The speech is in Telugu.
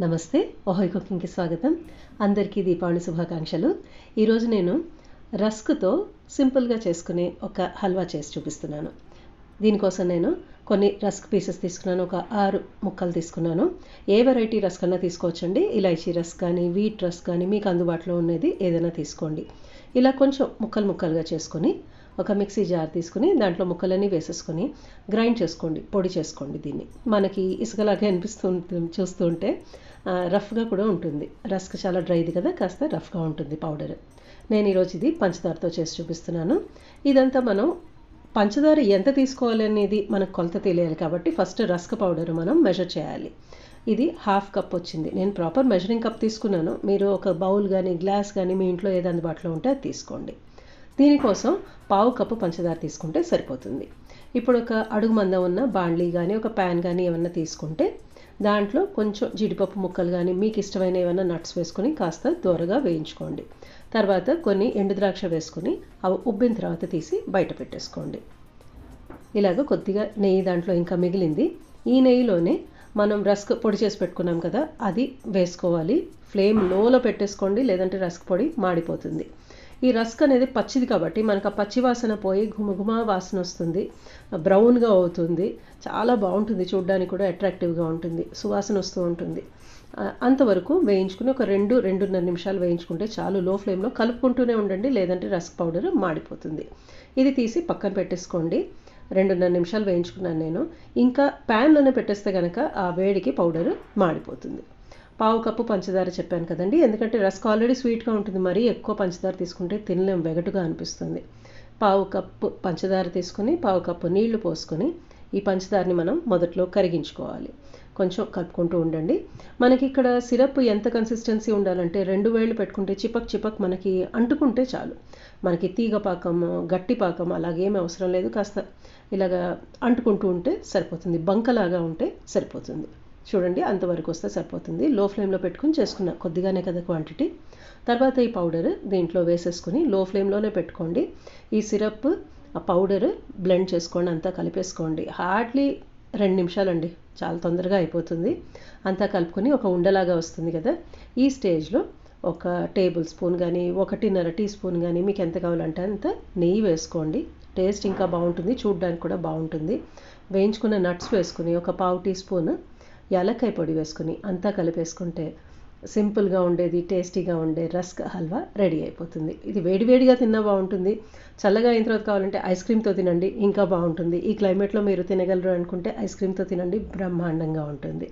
నమస్తే ఓహోయ్ కుకింగ్కి స్వాగతం. అందరికీ దీపావళి శుభాకాంక్షలు. ఈరోజు నేను రస్క్తో సింపుల్గా చేసుకునే ఒక హల్వా చేసి చూపిస్తున్నాను. దీనికోసం నేను కొన్ని రస్క్ పీసెస్ తీసుకున్నాను. ఒక 6 ముక్కలు తీసుకున్నాను. ఏ వెరైటీ రస్క్ అన్నా తీసుకోవచ్చండి. ఇలాచీ రస్క్ కానీ వీట్ రస్క్ కానీ మీకు అందుబాటులో ఉన్నది ఏదైనా తీసుకోండి. ఇలా కొంచెం ముక్కలుగా చేసుకొని ఒక మిక్సీ జార్ తీసుకుని దాంట్లో ముక్కలన్నీ వేసేసుకొని గ్రైండ్ చేసుకోండి, పొడి చేసుకోండి. దీన్ని మనకి ఇసుకలాగా చూస్తూ ఉంటే రఫ్గా కూడా ఉంటుంది. రస్క్ చాలా డ్రైది కదా, కాస్త రఫ్గా ఉంటుంది పౌడర్. నేను ఈరోజు ఇది పంచదారతో చేసి చూపిస్తున్నాను. ఇదంతా మనం పంచదార ఎంత తీసుకోవాలి అనేది మనకు కొలత తెలియాలి కాబట్టి ఫస్ట్ రస్క్ పౌడర్ మనం మెజర్ చేయాలి. ఇది 1/2 కప్ వచ్చింది. నేను ప్రాపర్ మెజరింగ్ కప్ తీసుకున్నాను. మీరు ఒక బౌల్ కానీ గ్లాస్ కానీ మీ ఇంట్లో ఏది అందుబాటులో ఉంటే అది తీసుకోండి. దీనికోసం 1/2 కప్పు పంచదార తీసుకుంటే సరిపోతుంది. ఇప్పుడు ఒక అడుగు మందం ఉన్న బాండ్లీ కానీ ఒక ప్యాన్ కానీ ఏమన్నా తీసుకుంటే దాంట్లో కొంచెం జీడిపప్పు ముక్కలు కానీ మీకు ఇష్టమైన ఏమైనా నట్స్ వేసుకొని కాస్త దూరగా వేయించుకోండి. తర్వాత కొన్ని ఎండు ద్రాక్ష వేసుకొని అవి ఉబ్బిన తర్వాత తీసి బయట పెట్టేసుకోండి. ఇలాగ కొద్దిగా నెయ్యి దాంట్లో ఇంకా మిగిలింది. ఈ నెయ్యిలోనే మనం రస్క్ పొడి చేసి పెట్టుకున్నాం కదా, అది వేసుకోవాలి. ఫ్లేమ్ లోలో పెట్టేసుకోండి, లేదంటే రస్క్ పొడి మాడిపోతుంది. ఈ రస్క్ అనేది పచ్చిది కాబట్టి మనకు ఆ పచ్చి వాసన పోయి ఘుమఘుమ వాసన వస్తుంది, బ్రౌన్గా అవుతుంది. చాలా బాగుంటుంది, చూడడానికి కూడా అట్రాక్టివ్గా ఉంటుంది, సువాసన వస్తూ ఉంటుంది. అంతవరకు వేయించుకుని ఒక 2-2.5 నిమిషాలు వేయించుకుంటే చాలు. లో ఫ్లేమ్లో కలుపుకుంటూనే ఉండండి, లేదంటే రస్క్ పౌడర్ మాడిపోతుంది. ఇది తీసి పక్కన పెట్టేసుకోండి. 2.5 నిమిషాలు వేయించుకున్నాను నేను. ఇంకా ప్యాన్లోనే పెట్టేస్తే కనుక ఆ వేడికి పౌడర్ మాడిపోతుంది. 1/2 కప్పు పంచదార చెప్పాను కదండి, ఎందుకంటే రస్క్ ఆల్రెడీ స్వీట్గా ఉంటుంది. మరీ ఎక్కువ పంచదార తీసుకుంటే తినలేం, వెగటుగా అనిపిస్తుంది. 1/2 కప్పు పంచదార తీసుకుని 1/2 కప్పు నీళ్లు పోసుకొని ఈ పంచదారని మనం మొదట్లో కరిగించుకోవాలి. కొంచెం కలుపుకుంటూ ఉండండి. మనకి ఇక్కడ సిరప్ ఎంత కన్సిస్టెన్సీ ఉండాలంటే 2 వేళ్ళు పెట్టుకుంటే చిపక్ మనకి అంటుకుంటే చాలు. మనకి తీగ పాకం గట్టి పాకం అలాగేమీ అవసరం లేదు. కాస్త ఇలాగా అంటుకుంటూ ఉంటే సరిపోతుంది, బంకలాగా ఉంటే సరిపోతుంది. చూడండి, అంతవరకు వస్తే సరిపోతుంది. లో ఫ్లేమ్లో పెట్టుకుని చేసుకున్నా, కొద్దిగానే కదా క్వాంటిటీ. తర్వాత ఈ పౌడర్ దీంట్లో వేసేసుకుని లో ఫ్లేమ్లోనే పెట్టుకోండి. ఈ సిరప్ ఆ పౌడర్ బ్లెండ్ చేసుకోండి, అంతా కలిపేసుకోండి. హార్డ్లీ 2 నిమిషాలండి, చాలా తొందరగా అయిపోతుంది. అంతా కలుపుకొని ఒక ఉండలాగా వస్తుంది కదా, ఈ స్టేజ్లో 1 టేబుల్ స్పూన్ కానీ 1.5 టీ స్పూన్ కానీ మీకు ఎంత కావాలంటే అంత నెయ్యి వేసుకోండి. టేస్ట్ ఇంకా బాగుంటుంది, చూడడానికి కూడా బాగుంటుంది. వేయించుకున్న నట్స్ వేసుకుని ఒక 1/2 టీ స్పూన్ యాలక్కాయ పొడి వేసుకుని అంతా కలిపేసుకుంటే సింపుల్గా ఉండేది టేస్టీగా ఉండే రస్క్ హల్వా రెడీ అయిపోతుంది. ఇది వేడివేడిగా తిన్నా బాగుంటుంది. చల్లగా అయిన తర్వాత కావాలంటే ఐస్ క్రీమ్తో తినండి, ఇంకా బాగుంటుంది. ఈ క్లైమేట్లో మీరు తినగలరు అనుకుంటే ఐస్ క్రీమ్తో తినండి, బ్రహ్మాండంగా ఉంటుంది.